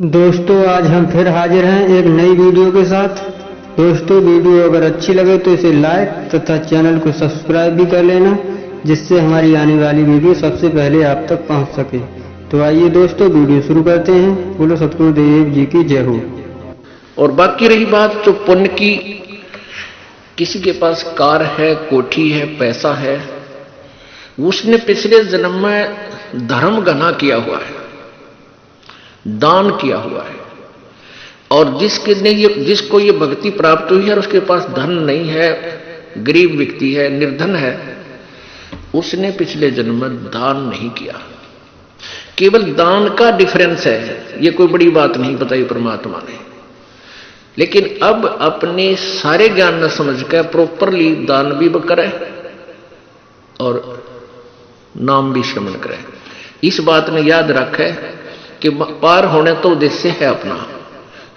दोस्तों आज हम फिर हाजिर हैं एक नई वीडियो के साथ। दोस्तों वीडियो अगर अच्छी लगे तो इसे लाइक तथा चैनल को सब्सक्राइब भी कर लेना, जिससे हमारी आने वाली वीडियो सबसे पहले आप तक पहुंच सके। तो आइए दोस्तों वीडियो शुरू करते हैं। बोलो सतगुरुदेव जी की जय हो। और बाकी रही बात जो पुण्य की, किसी के पास कार है, कोठी है, पैसा है, उसने पिछले जन्म में धर्म घना किया हुआ है, दान किया हुआ है। और जिसको ये भक्ति प्राप्त हुई है और उसके पास धन नहीं है, गरीब व्यक्ति है, निर्धन है, उसने पिछले जन्म में दान नहीं किया। केवल दान का डिफरेंस है, ये कोई बड़ी बात नहीं बताई परमात्मा ने। लेकिन अब अपने सारे ज्ञान न समझ कर प्रॉपरली दान भी करे और नाम भी श्रवण करे। इस बात में याद रखे कि पार होने तो उद्देश्य है अपना,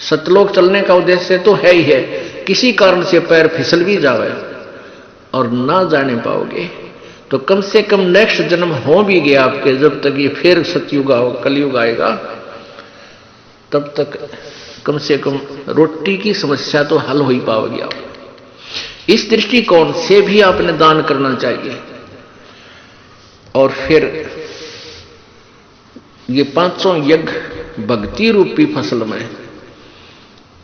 सतलोक चलने का उद्देश्य तो है ही है। किसी कारण से पैर फिसल भी जावे और ना जाने पाओगे तो कम से कम नेक्स्ट जन्म हो भी गया आपके, जब तक ये फिर सतयुग कलयुग आएगा तब तक कम से कम रोटी की समस्या तो हल हो ही पाओगे आप। इस दृष्टिकोण से भी आपने दान करना चाहिए। और फिर ये पांचों यज्ञ भक्ति रूपी फसल में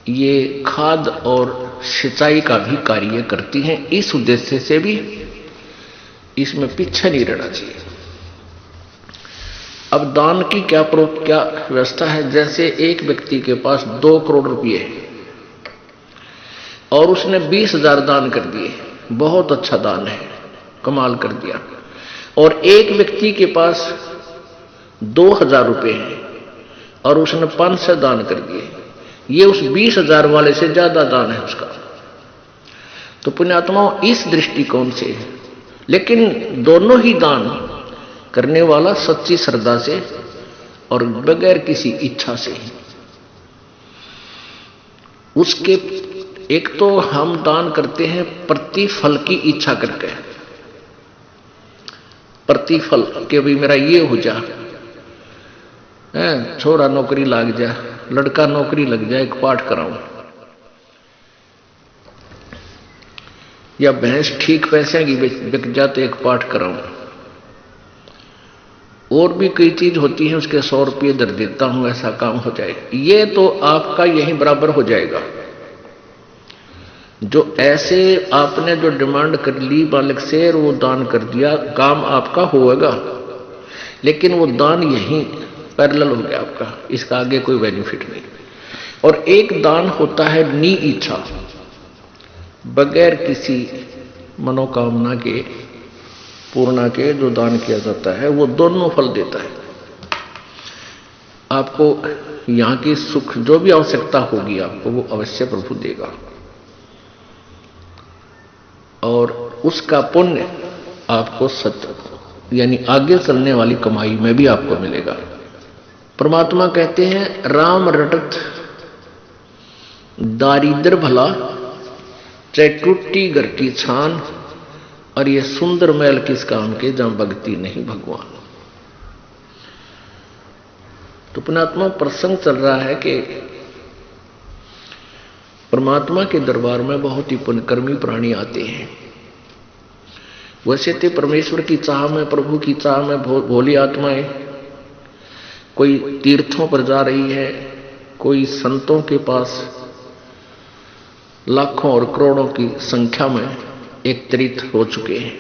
ये खाद और सिंचाई का भी कार्य करती हैं। इस उद्देश्य से भी इसमें पीछे नहीं रहना चाहिए। अब दान की क्या व्यवस्था है। जैसे एक व्यक्ति के पास 2 करोड़ रुपए है और उसने 20,000 दान कर दिए, बहुत अच्छा दान है, कमाल कर दिया। और एक व्यक्ति के पास 2,000 रुपए हैं और उसने 500 दान कर दिए, ये उस 20,000 वाले से ज्यादा दान है उसका। तो पुण्यात्माओं इस दृष्टिकोण से, लेकिन दोनों ही दान करने वाला सच्ची श्रद्धा से और बगैर किसी इच्छा से ही। उसके एक तो हम दान करते हैं प्रतिफल की इच्छा करके, प्रतिफल के भी मेरा ये हो जा, छोरा नौकरी लग जा, लड़का नौकरी लग जाए, एक पाठ कराऊं, या भैंस ठीक पैसे की बिक जाते एक पाठ कराऊं, और भी कई चीज होती है, उसके 100 रुपये दर देता हूं, ऐसा काम हो जाए। ये तो आपका यही बराबर हो जाएगा। जो ऐसे आपने जो डिमांड कर ली मालिक से और वो दान कर दिया, काम आपका होगा, लेकिन वो दान यही पैरेलल हो गया आपका, इसका आगे कोई बेनिफिट नहीं। और एक दान होता है नी इच्छा, बगैर किसी मनोकामना के पूर्णा के जो दान किया जाता है, वो दोनों फल देता है आपको। यहां की सुख जो भी आवश्यकता होगी आपको, वो अवश्य प्रभु देगा और उसका पुण्य आपको सत्य यानी आगे चलने वाली कमाई में भी आपको मिलेगा। परमात्मा कहते हैं, राम रटत दारिद्र भला, चाहे टूटी घर की छान, और ये सुंदर महल किस काम के जहां भक्ति नहीं भगवान। तो पुण्यात्मा प्रसंग चल रहा है कि परमात्मा के दरबार में बहुत ही पुण्यकर्मी प्राणी आते हैं। वैसे तो परमेश्वर की चाह में, प्रभु की चाह में भोली आत्माएं कोई तीर्थों पर जा रही है, कोई संतों के पास लाखों और करोड़ों की संख्या में एकत्रित हो चुके हैं।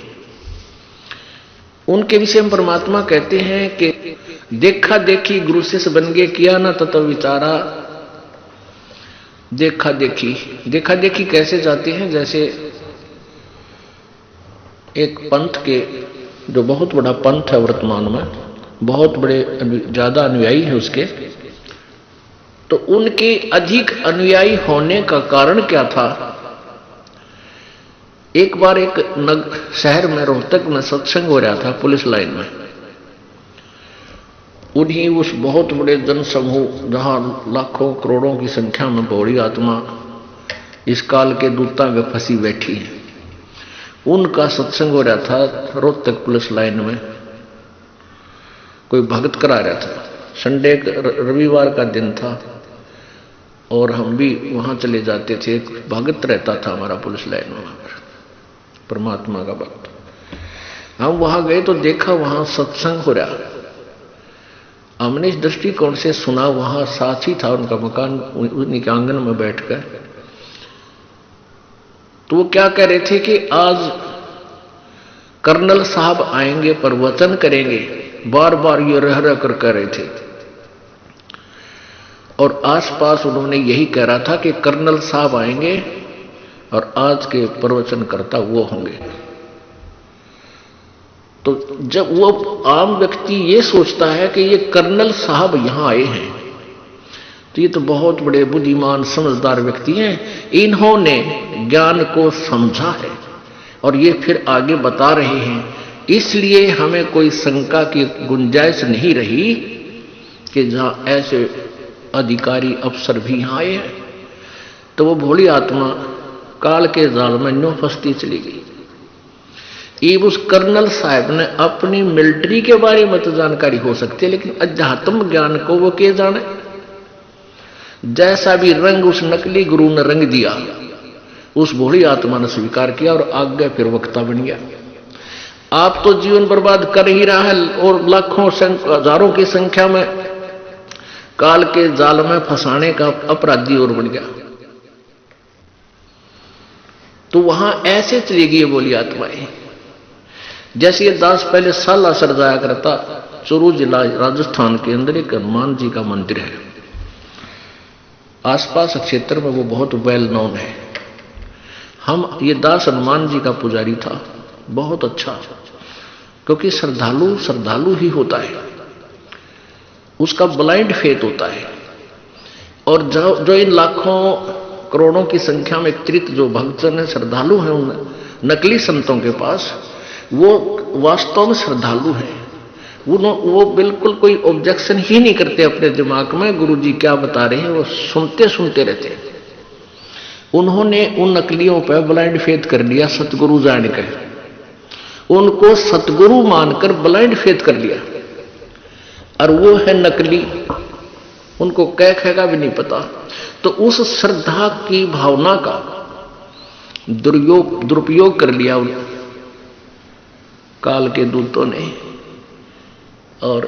उनके विषय में परमात्मा कहते हैं कि देखा देखी गुरु शिष्य बन गए, किया ना तत्व विचारा। देखा देखी कैसे जाते हैं। जैसे एक पंथ के, जो बहुत बड़ा पंथ है वर्तमान में, बहुत बड़े ज्यादा अनुयायी है उसके, तो उनके अधिक अनुयायी होने का कारण क्या था। एक बार एक शहर में, रोहतक में सत्संग हो रहा था पुलिस लाइन में। उन्हीं उस बहुत बड़े जनसमूह जहां लाखों करोड़ों की संख्या में भोली आत्मा इस काल के दूता में फंसी बैठी है, उनका सत्संग हो रहा था रोहतक पुलिस लाइन में। कोई भगत करा रहा था। संडे रविवार का दिन था और हम भी वहां चले जाते थे। भगत रहता था हमारा पुलिस लाइन में, वहां पर परमात्मा का भक्त। हम वहां गए तो देखा वहां सत्संग हो रहा। हमने इस दृष्टिकोण से सुना, वहां साथ ही था उनका मकान, उन्हीं के आंगन में बैठकर तो वो क्या कह रहे थे कि आज कर्नल साहब आएंगे, प्रवचन करेंगे। बार बार ये रह रह कर कह रहे थे और आसपास उन्होंने यही कह रहा था कि कर्नल साहब आएंगे और आज के प्रवचनकर्ता वो होंगे। तो जब वो आम व्यक्ति ये सोचता है कि ये कर्नल साहब यहां आए हैं तो ये तो बहुत बड़े बुद्धिमान समझदार व्यक्ति हैं, इन्होंने ज्ञान को समझा है और ये फिर आगे बता रहे हैं, इसलिए हमें कोई शंका की गुंजाइश नहीं रही कि जहां ऐसे अधिकारी अफसर भी यहां आए हैं। तो वो भोली आत्मा काल के जाल में न्यों फंसती चली गई। ये उस कर्नल साहब ने अपनी मिलिट्री के बारे में तो जानकारी हो सकती है, लेकिन अध्यात्म ज्ञान को वो के जाने। जैसा भी रंग उस नकली गुरु ने रंग दिया, उस भोली आत्मा ने स्वीकार किया और आगे फिर वक्ता बन गया। आप तो जीवन बर्बाद कर ही रहा है और लाखों हजारों की संख्या में काल के जाल में फंसाने का अपराधी और बन गया। तो वहां ऐसे चली गई बोली आत्माएं। जैसे ये दास पहले सालासर जाया करता, चूरू जिला राजस्थान के अंदर एक हनुमान जी का मंदिर है। आसपास क्षेत्र में वो बहुत वेल नोन है। ये दास हनुमान जी का पुजारी था, बहुत अच्छा, क्योंकि श्रद्धालु ही होता है, उसका ब्लाइंड फेथ होता है। और जो इन लाखों करोड़ों की संख्या में एकत्रित जो भक्तजन है, श्रद्धालु हैं उन नकली संतों के पास, वो वास्तव में श्रद्धालु हैं। वो बिल्कुल कोई ऑब्जेक्शन ही नहीं करते अपने दिमाग में, गुरु जी क्या बता रहे हैं वो सुनते रहते हैं। उन्होंने उन नकलियों पर ब्लाइंड फेथ कर लिया सतगुरु जान कर, उनको सतगुरु मानकर ब्लाइंड फेथ कर लिया। और वो है नकली, उनको कह भी नहीं पता। तो उस श्रद्धा की भावना का दुरुपयोग कर लिया उन काल के दूतों ने और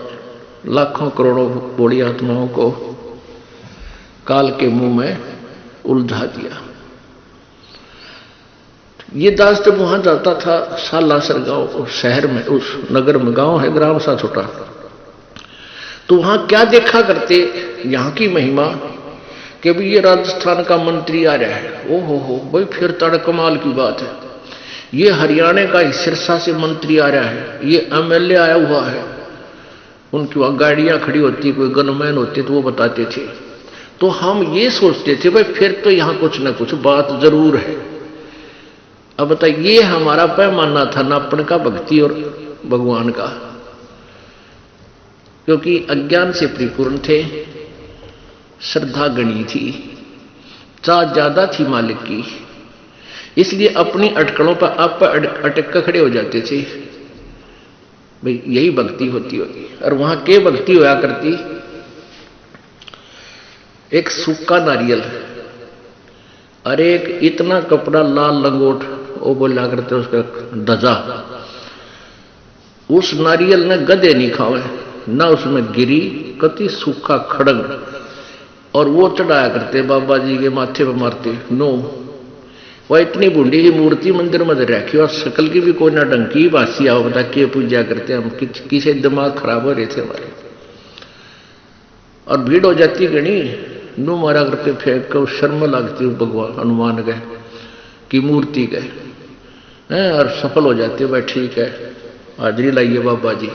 लाखों करोड़ों बड़ी आत्माओं को काल के मुंह में उलझा दिया। ये दास जब वहां जाता था, सालासर गांव शहर में, उस नगर में, गांव है ग्राम सा छोटा, तो वहां क्या देखा करते, यहां की महिमा कि भी ये राजस्थान का मंत्री आ रहा है। ओहो भाई, फिर तड़ कमाल की बात है। ये हरियाणा का सिरसा से मंत्री आ रहा है, ये एमएलए आया हुआ है। उनकी वहां गाड़ियां खड़ी होती, कोई गनमैन होते तो वो बताते थे। तो हम ये सोचते थे भाई फिर तो यहां कुछ ना कुछ बात जरूर है। अब बताइए, ये हमारा पैमाना था नापण का भक्ति और भगवान का, क्योंकि अज्ञान से परिपूर्ण थे, श्रद्धा गणी थी, चाह ज्यादा थी मालिक की, इसलिए अपनी अटकलों पर आप अटक कर खड़े हो जाते थे। भाई यही भक्ति होती होगी। और वहां के भक्ति होया करती, एक सूखा नारियल, अरे एक इतना कपड़ा लाल लंगोट, वो बोला करते उसका दजा, उस नारियल ने गधे नहीं खावे, ना उसमें गिरी, कति सूखा खड़ंग, और वो चढ़ाया करते बाबा जी के माथे पर मारते। नो, वह इतनी बूढ़ी ही मूर्ति मंदिर में रखी और शकल की भी कोई ना डंकी बासी आओ, बता के पूजा करते हम, किसे दिमाग खराब हो रहे थे हमारे। और भीड़ हो जाती गणी, नो मारा करते, फेंक कर शर्म लगती भगवान हनुमान गए की मूर्ति गए, और सफल हो जाते, भाई ठीक है हाजरी लाइए बाबा जी।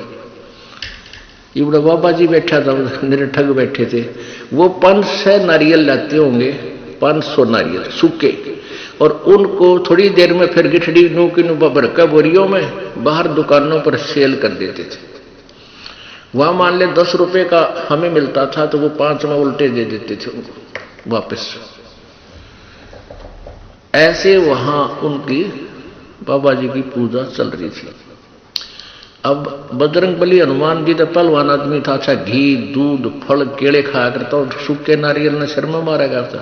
ये बड़ा बाबा जी बैठा था, निरठग बैठे थे, वो 500 नारियल लाते होंगे, 500 नारियल सूखे, और उनको थोड़ी देर में फिर गिठड़ी नू की नू भरका बोरियों में बाहर दुकानों पर सेल कर देते थे। वहां मान ले 10 रुपए का हमें मिलता था तो वो 5 में उल्टे दे देते थे उनको वापस। ऐसे वहां उनकी बाबा जी की पूजा चल रही थी। अब बजरंग बली हनुमान जी तो पहलवान आदमी था, अच्छा घी दूध फल केले खाया करता और सूखे नारियल ने सिर में मारा करता,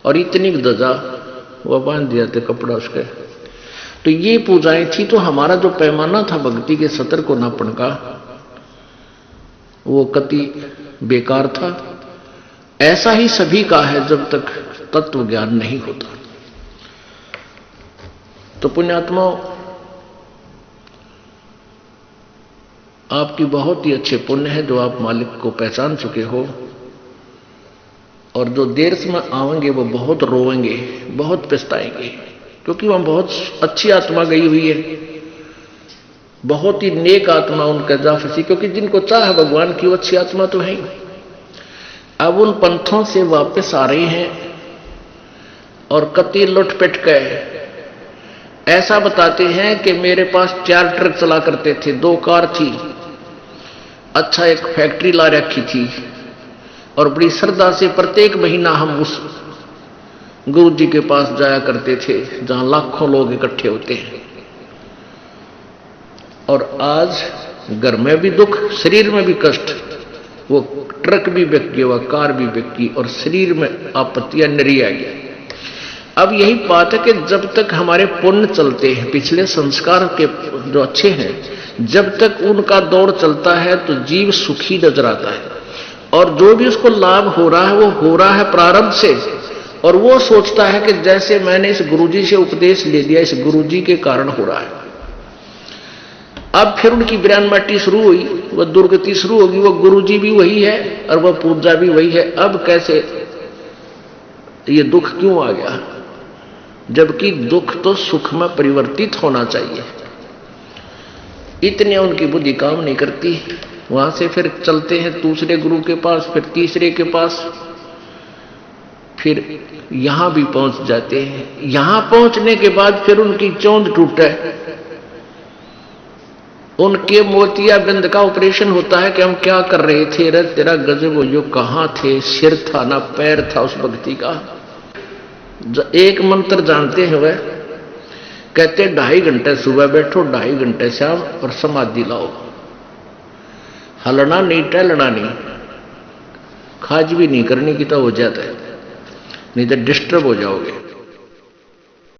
और इतनी ध्वजा वो बांध दिया थे कपड़ा उसके। तो ये पूजाएं थी। तो हमारा जो पैमाना था भक्ति के सतर को नापण का, वो कति बेकार था। ऐसा ही सभी का है जब तक तत्व ज्ञान नहीं होता। तो पुण्यात्माओं, आपकी बहुत ही अच्छे पुण्य है जो आप मालिक को पहचान चुके हो, और जो देर में आवेंगे वो बहुत रोएंगे, बहुत पछताएंगे, क्योंकि वहां बहुत अच्छी आत्मा गई हुई है, बहुत ही नेक आत्मा उनका जा फंसी, क्योंकि जिनको चाह भगवान की वो अच्छी आत्मा तो है। अब उन पंथों से वापस आ रहे हैं और कति लुटपिट गए। ऐसा बताते हैं कि मेरे पास 4 ट्रक चला करते थे, 2 कार थी, अच्छा एक फैक्ट्री ला रखी थी, और बड़ी श्रद्धा से प्रत्येक महीना हम उस गुरु जी के पास जाया करते थे जहां लाखों लोग इकट्ठे होते हैं। और आज घर में भी दुख, शरीर में भी कष्ट, वो ट्रक भी बिक गया, वह कार भी बिक गई, और शरीर में आपत्तियां नरी आ गई। अब यही बात है कि जब तक हमारे पुण्य चलते हैं, पिछले संस्कार के जो अच्छे हैं, जब तक उनका दौर चलता है तो जीव सुखी नजर आता है, और जो भी उसको लाभ हो रहा है वो हो रहा है प्रारब्ध से, और वो सोचता है कि जैसे मैंने इस गुरुजी से उपदेश ले लिया, इस गुरुजी के कारण हो रहा है। अब फिर उनकी विरानमाटी शुरू हुई, वह दुर्गति शुरू होगी, वह गुरुजी भी वही है और वह पूजा भी वही है। अब कैसे ये दुख क्यों आ गया, जबकि दुख तो सुख में परिवर्तित होना चाहिए। इतने उनकी बुद्धि काम नहीं करती। वहां से फिर चलते हैं दूसरे गुरु के पास, फिर तीसरे के पास, फिर यहां भी पहुंच जाते हैं। यहां पहुंचने के बाद फिर उनकी चोंद टूटे, उनके मोतियाबिंद का ऑपरेशन होता है कि हम क्या कर रहे थे रे, तेरा गजब हो, कहां थे, सिर था ना पैर था उस भक्ति का। एक मंत्र जानते हैं वह, कहते 2.5 घंटे सुबह बैठो, 2.5 घंटे शाम, और समाधि लाओ, हलना नहीं, टहलना नहीं, खाज भी नहीं करनी की तो हो जाता है, नहीं तो डिस्टर्ब हो जाओगे।